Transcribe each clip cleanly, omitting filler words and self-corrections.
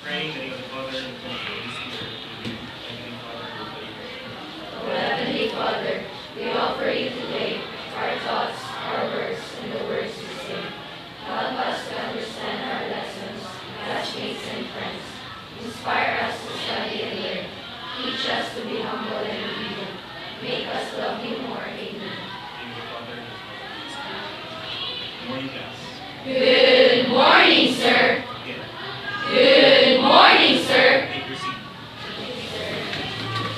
Praying in the name of the Father, and the Son, and the Holy Spirit. Heavenly Father, we pray. O Heavenly Father, we offer you today our thoughts, our words, and the words we say. Help us to understand our lessons, classmates and friends. Inspire us to study and learn. Teach us to be humble and obedient. Make us love you more. Amen. In the name of the Father, and the Son, and the Holy Spirit. Good morning, class. Good morning, sir. Again, Good morning, sir. take your seat.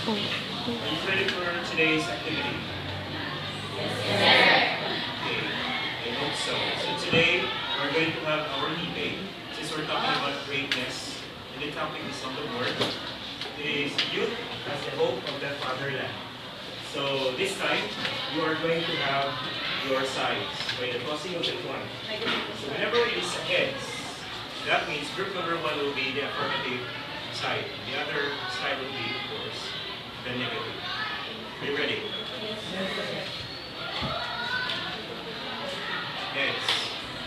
Are you ready for today's activity? Yes, sir. Okay, I hope so. So today, we're going to have our debate. Since we're talking about greatness, and the topic is on the word, is youth as the hope of the fatherland. So this time, you are going to have your sides by the tossing of the coin. So whenever it is heads, that means group number 1 will be the affirmative side. The other side will be, of course, the negative. Are you ready? Heads.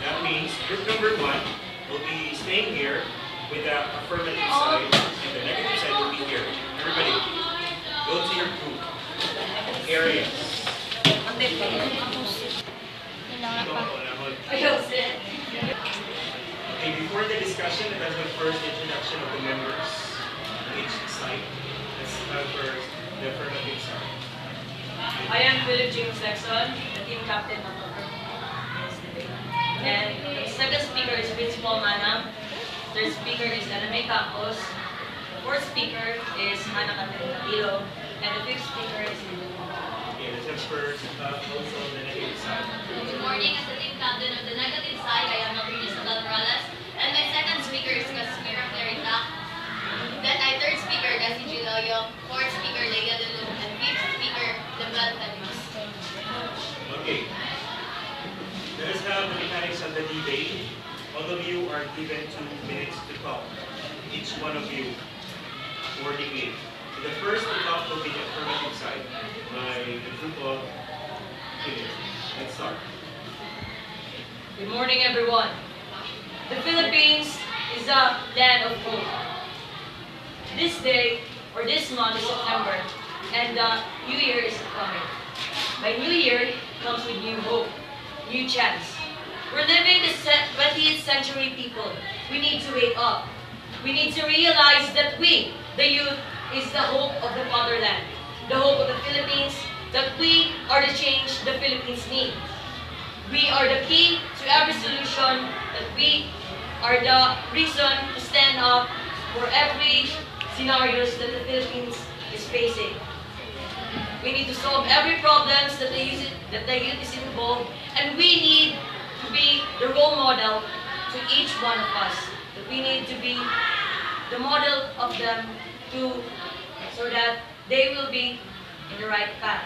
That means group number 1 will be staying here with the affirmative side, and the negative side will be here. Everybody, go to your group areas. Okay, before the discussion, let's have first introduction of the members on each side. Let's have first the affirmative side. I am Philip James Lexon, the team captain of the debate. And the second speaker is Principal Manam. Third speaker is Aname Campos. The fourth speaker is Hannah Caterina Tilo. And the fifth speaker is Lilo. Okay, let's have first also the negative side. Good morning, as the team captain of the negative side, I am Dr. Isabel Morales, and my second speaker is Casimiro Btach. Then my third speaker, Desi Giloyo, fourth speaker, Leia Delu, and fifth speaker, Lebel Feliz. Okay. Let us have the mechanics of the debate. All of you are given 2 minutes to talk. Each one of you accordingly. So the first to talk will be the affirmative side by the group of Philip. Let's start. Good morning, everyone. The Philippines is a land of hope. This day, or this month, is September, and the New Year is coming. By New Year comes with new hope, new chance. We're living the 20th century people. We need to wake up. We need to realize that we, the youth, is the hope of the fatherland, the hope of the Philippines, that we are the change the Philippines need. We are the key to every solution, that we are the reason to stand up for every scenarios that the Philippines is facing. We need to solve every problems that the youth is involved, and we need to be the role model to each one of us. That we need to be the model of them too, so that they will be in the right path.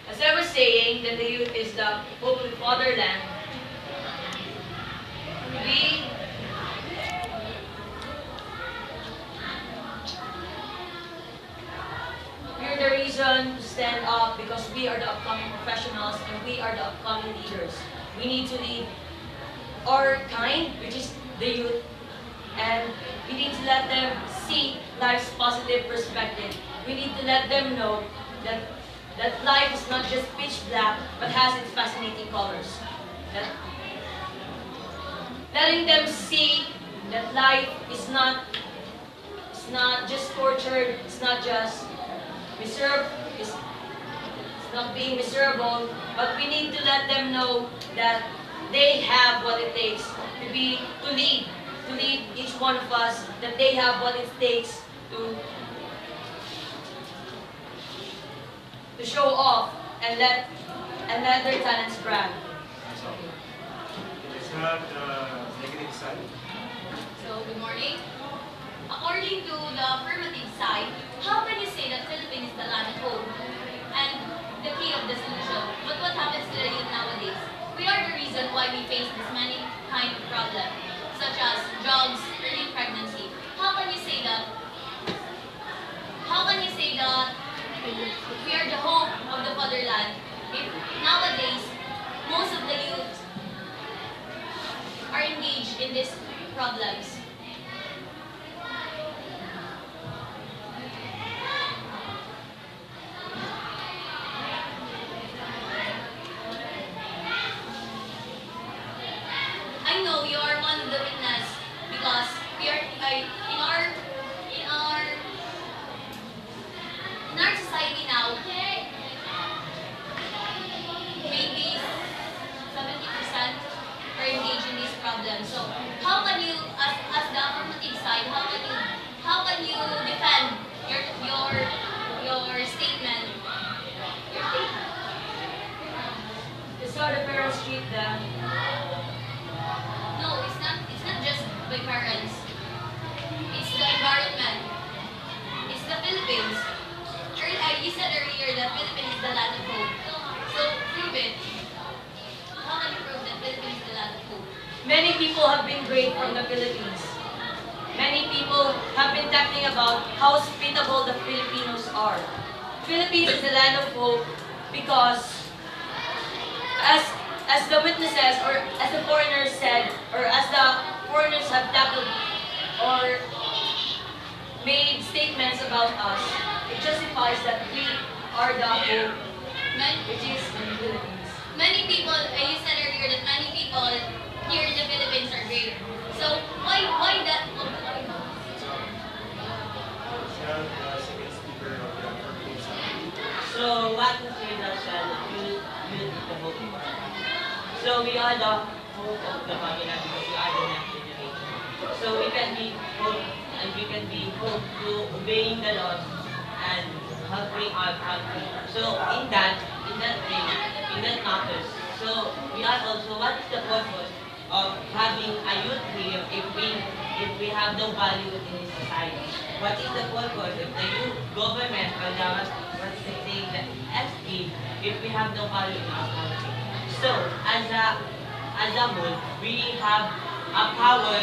As I was saying, that the youth is the hope of the fatherland, we're the reason to stand up because we are the upcoming professionals and we are the upcoming leaders. We need to lead our kind, which is the youth, and we need to let them see life's positive perspective. We need to let them know that life is not just pitch black, but has its fascinating colors. Letting them see that life is not just tortured, it's not just it's not being miserable, but we need to let them know that they have what it takes to lead each one of us, that they have what it takes to show off and let their talents brag. So, let's have the negative side. So, good morning. According to the affirmative side, how can you say that Philippines is the land of hope and the key of the solution? But what happens to the youth nowadays? We are the reason why we face this many kind of problems, such as drugs, early pregnancy. How can you say that? How can you say that we are the hope of the fatherland if nowadays most of the youth are engaged in these problems? problem. So how can you, as the affirmative side, how can you defend your statement? Your statement. It's how the parents treat them. No, it's not just by parents. It's the environment. It's the Philippines. You said earlier that Philippines is the land of hope. So prove it. How can you prove that Philippines is the land of hope? Many people have been great from the Philippines. Many people have been talking about how hospitable the Filipinos are. Philippines is the land of hope because as the witnesses or as the foreigners said, or as the foreigners have tackled or made statements about us, it justifies that we are the hope, which is in the Philippines. Many people, you said earlier that many people here in the Philippines are great. So why that? Second speaker of the affirmative side. So what to say that you is the hope. So we are the hope of the family because we are the next generation. So we can be hope and we can be hope to obeying the laws and helping our country. So in that way, in that matters. So we are also, what is the purpose of having a youth here if we have no value in this society? What is the purpose if the youth government or the what's they say the SP if we have no value in our country? So as a whole, we have a power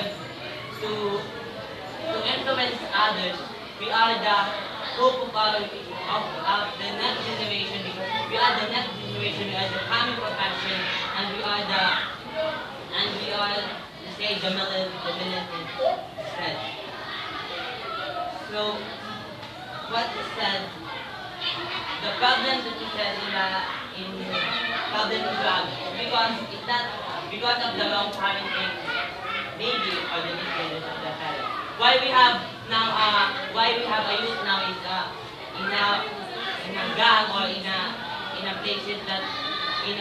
to influence others. We are the hope of the next generation because we are the next generation, we are the coming profession, and we are say the millennium said. So what is said, the problem that you said in problem is drug because of the wrong parenting, maybe or the misguidance of the parents. Why we have a youth now is in a gang or in a places that in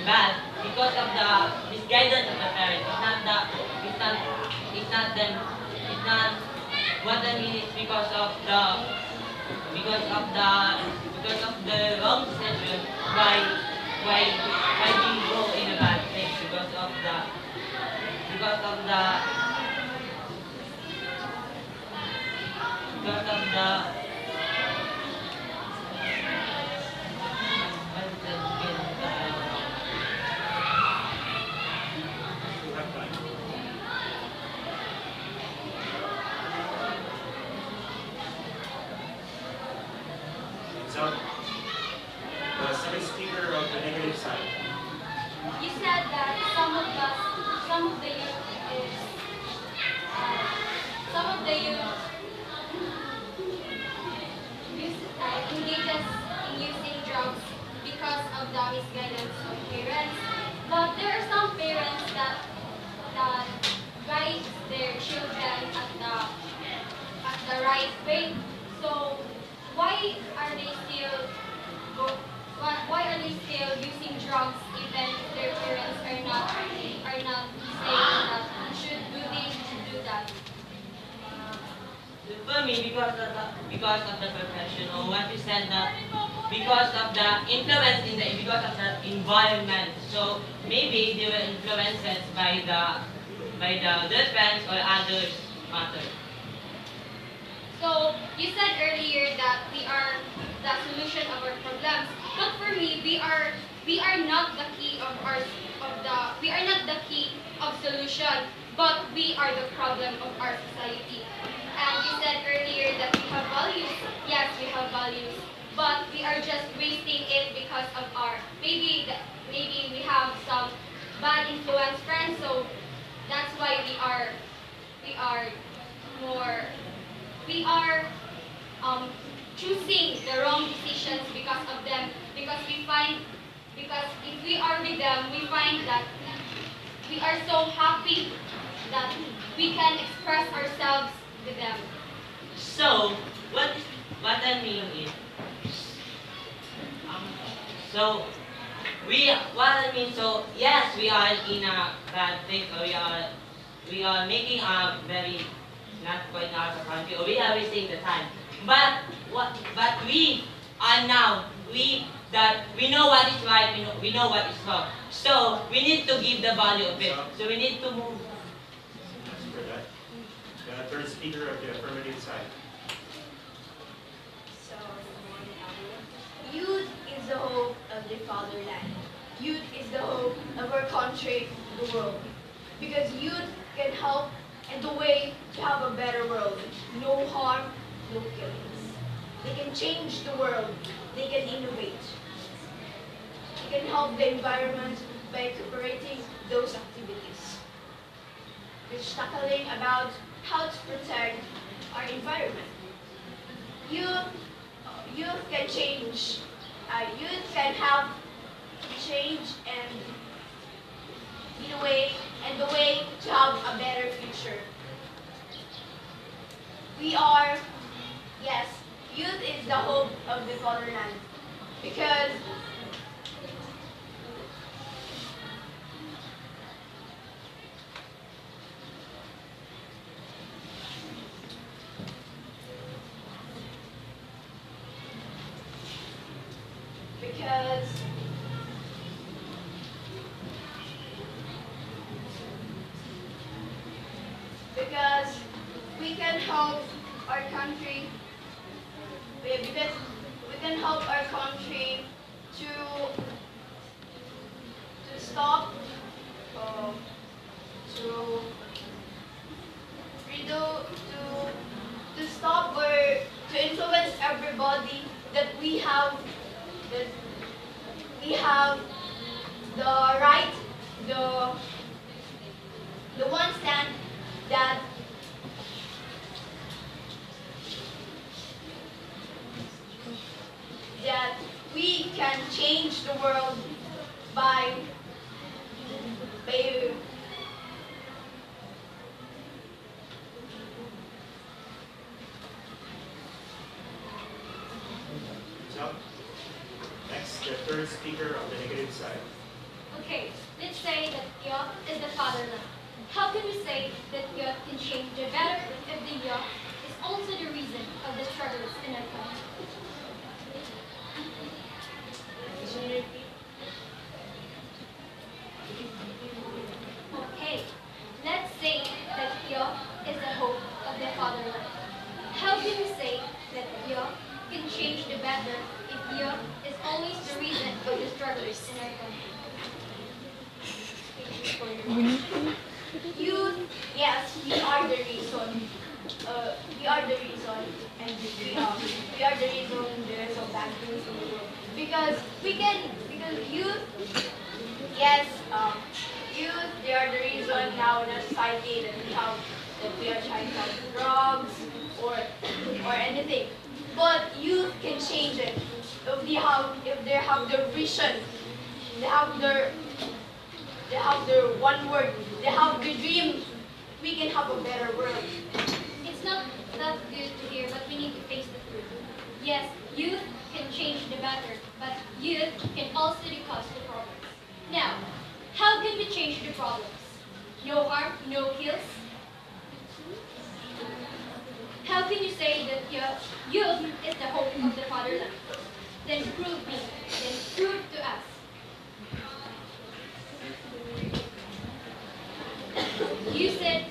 bad because of the misguidance of the parents. It's not what I mean is because of the wrong decision why we go in a bad place because of the You have time. So, the second speaker of the negative side. You said that some of the youth is some of the youth engages in using drugs because of the misguidance of parents. But there are some parents that guide their children at the right way. So why are they still using drugs even if their parents are not saying that you should do this, you should do that? For me, because of the professional, what you said that because of the influence because of the environment. So maybe they were influenced by their friends or others matter. So you said earlier that we are the solution of our problems, but for me, we are not the key we are not the key of solution, but we are the problem of our society. And you said earlier that we have values. Yes, we have values, but we are just wasting it because of maybe we have some bad influence friends. So that's why we are choosing the wrong decisions because of them. Because if we are with them, we find that we are so happy that we can express ourselves with them. So what I mean is, so yes, yes, we are in a bad thing. We are making a very not quite out of country. Or we are wasting the time. But we are now we know what is right. We know what is wrong. So we need to give the value of it. So we need to move. Thanks for that. The third speaker of the affirmative side. So, youth is the hope of the fatherland. Youth is the hope of our country, the world. Because youth can help in the way to have a better world. No harm, no killings. They can change the world. They can innovate. They can help the environment by incorporating those activities. Which tackling about how to protect our environment. Youth can change. Youth can have change and the way to have a better future. Yes, youth is the hope of the fatherland because because because we can help our country because we can help our country to stop to redo to stop or to influence everybody that we have the right the one stand that we can change the world by Good job. Next, the third speaker of the negative side. Okay, let's say that youth is the fatherland. How can we say that youth can change the better if the youth is also the reason of the struggles in our country? Okay, let's say that youth is the hope of the fatherland. How can we say that youth can change the better if youth is always the reason of the struggles in our country? youth. Yes, we are the reason. We are the reason, and we are the reason there are some bad things in the world. Because youth, yes, youth, they are the reason now in our society that we are trying to have drugs or anything. But youth can change it if they have their vision, they have their one word, they have the dream. We can have a better world. It's not that good to hear, but we need to face the truth. Yes, youth can change the better, but youth can also cause the problems. Now, how can we change the problems? No harm, no kills? How can you say that youth is the hope of the fatherland? Then prove me, then prove to us. You said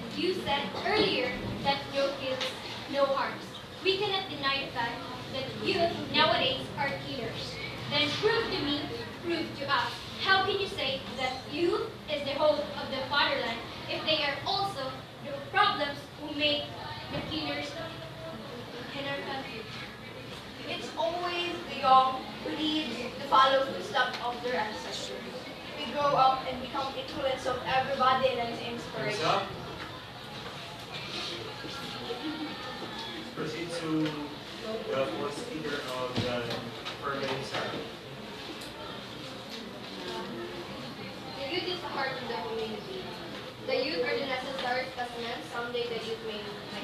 earlier that no kills, no harms. We cannot deny the fact that youth nowadays are killers. Then prove to me, prove to us. How can you say that youth is the hope of the fatherland if they are also the problems who make the killers in our country? It's always the young who need to follow the steps of their ancestors. We grow up and become influence of everybody and an Thumbs inspiration. up. Proceed to the fourth speaker of the affirmative side. The youth is the heart of the community. The youth are the necessary specimen. Someday the youth may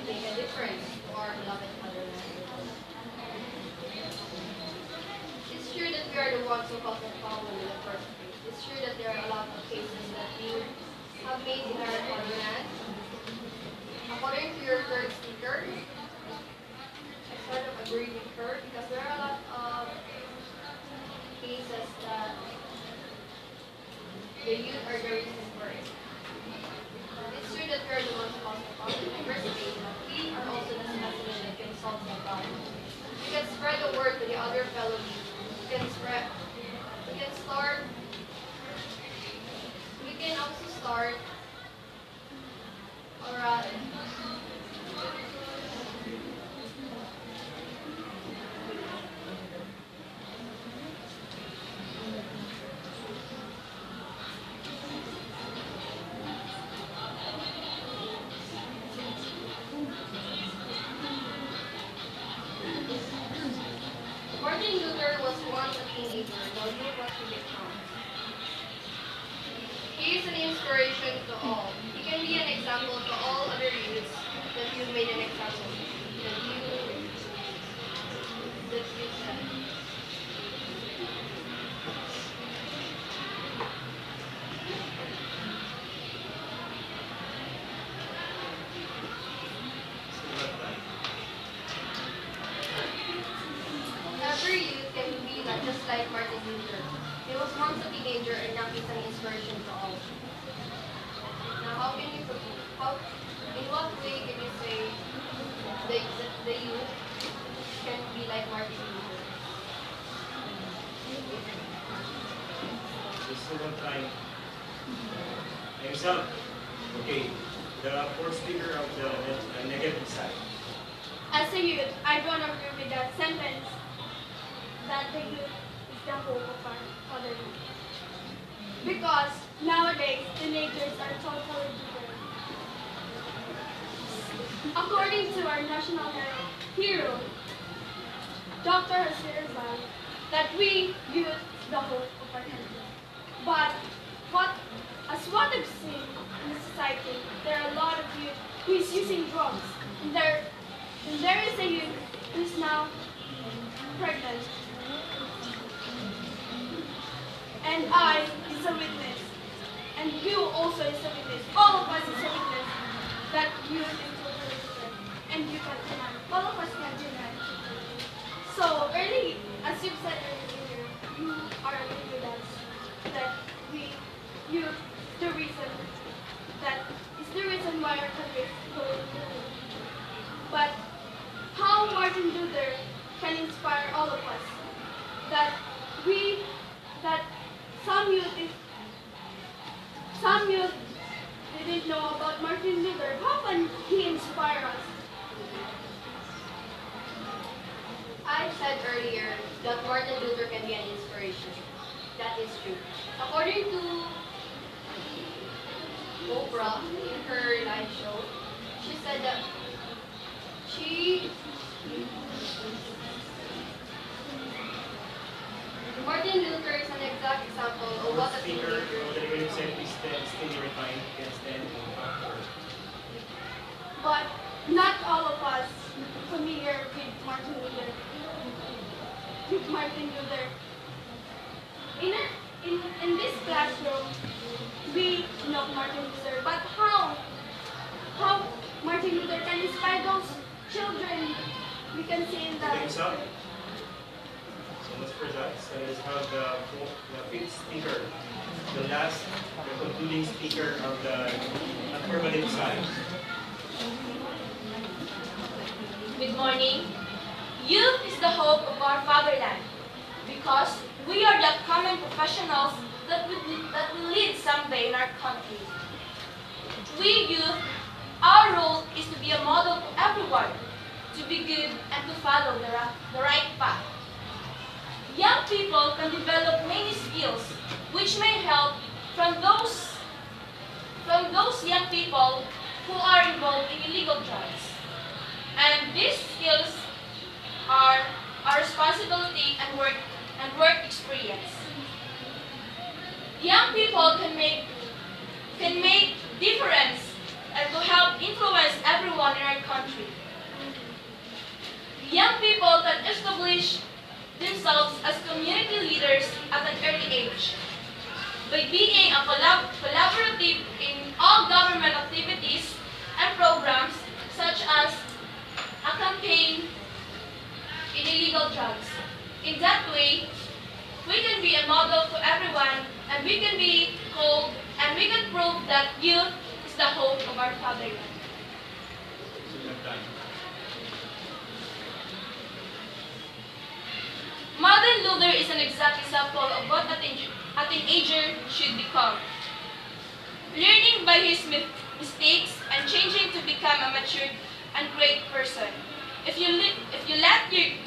make a difference to our beloved motherland. It's true that we are the ones who caused the problem in the first place. It's true that there are a lot of cases have made in our fatherland. According to your third speaker, I sort of agree with her because there are a lot of cases that the youth are the reason for it. It's true that we are the ones who cause the problem in the first place, but we are also the specimen that can solve the problem. We can spread the word to the other fellow youth. We can also start, or rather, Martin Luther was once a teenager, while you what to become. He is an inspiration to all. He can be an example to all other youths that you made an example, that you said. Every youth can be just like Martin Luther. He was once a teenager and now he's an inspiration to all. Now, in what way can you say the youth can be like Martin Luther? Just one time. Yourself. Okay. The fourth speaker of the negative side. As a youth, I don't agree with that sentence that the youth is the hope of our fatherland. Because nowadays, teenagers are totally different. According to our national hero, Dr. Hasir Rizal, that we youth is the hope of our country. But as what I've seen in the society, there are a lot of youth who is using drugs. And there is a youth who is now pregnant. And I is a witness. And you also is a witness. All of us is a witness that youth is totally different. And you can deny. All of us can deny. So early, as you've said earlier, you are agree with us that youth is the reason why our country is going forward. But how Martin Luther can inspire all of us that some youth didn't know about Martin Luther. How can he inspire us? I said earlier that Martin Luther can be an inspiration. That is true. According to Oprah in her live show, she said that Martin Luther is an exact example of what a Speaker, teenager. when you said please stay your time, you can stand. But not all of us familiar with Martin Luther. In this classroom, we know Martin Luther, but how Martin Luther can inspire those children we can see in the Time's up. So much for that. So let's have the fifth speaker, the concluding speaker of the affirmative side. Good morning. Youth is the hope of our fatherland because we are the common professionals that will lead someday in our country. We youth, our role is to be a model to everyone, to be good and to follow the right path. Young people can develop many skills which may help from those young people who are involved in illegal drugs. And these skills are our responsibility and work experience. Young people can make difference and to help influence everyone in our country. Young people can establish themselves as community leaders at an early age by being a collaborative in all prove that youth is the hope of our fatherland. So you have time. Martin Luther is an exact example of what a teenager should become. Learning by his mistakes and changing to become a matured and great person. If you let your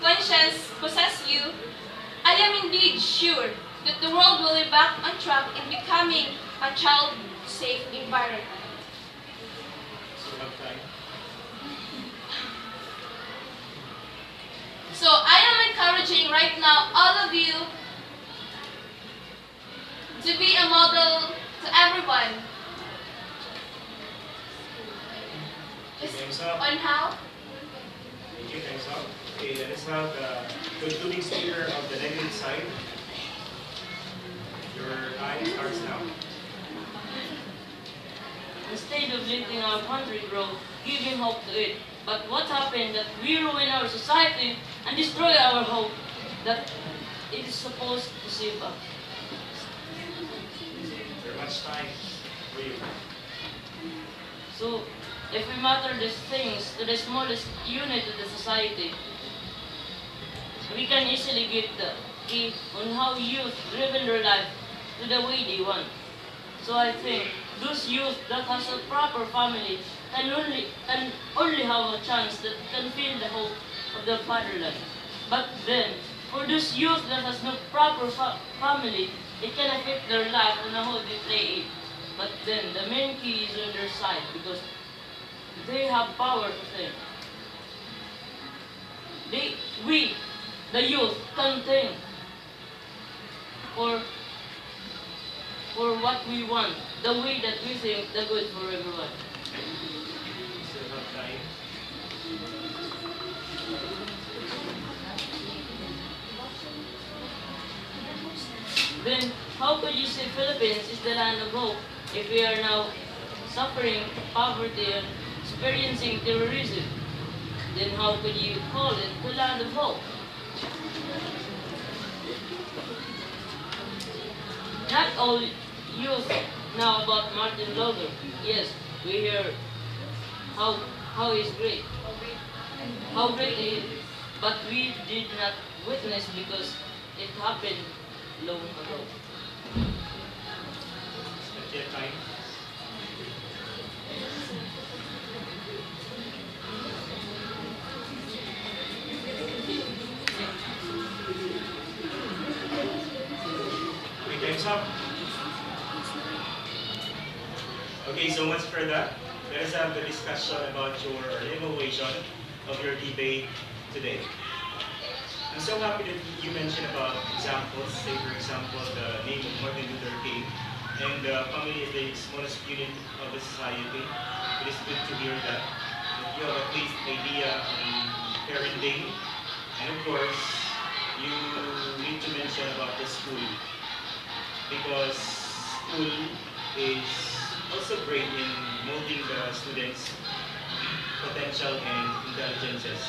conscience possess you, I am indeed sure that the world will be back on track in becoming a child-safe environment. So you have time. So I am encouraging right now all of you to be a model to everyone. Time's up. On how? Thank you, time's up. Okay, let us have the concluding speaker of the negative side. Your time starts now. Instead of letting our country grow, giving hope to it. But what happened that we ruin our society and destroy our hope that it is supposed to save us. Very much time for you. So, if we matter these things to the smallest unit of the society, we can easily get the key on how youth live in their life to the way they want. So I think those youth that has a proper family can only have a chance that can feel the hope of the fatherland. But then, for those youth that has no proper family, it can affect their life and how they play it. But then, the main key is on their side because they have power to think. We, the youth, can think for what we want, the way that we think the good for everyone. Still have time. Then, how could you say Philippines is the land of hope if we are now suffering poverty and experiencing terrorism? Then how could you call it the land of hope? Not all youth know about Martin Luther. Yes, we hear how he's great, how great he is, but we did not witness because it happened long ago. Not yet time. Okay, time's up. Okay, so much for that. Let us have the discussion about your evaluation of your debate today. I'm so happy that you mentioned about examples, say for example, the name of Martin Luther King, and the family is the smallest unit of the society. It is good to hear that you have at least idea on parenting, and of course, you need to mention about the school, because school is also great in molding the students' potential and intelligences.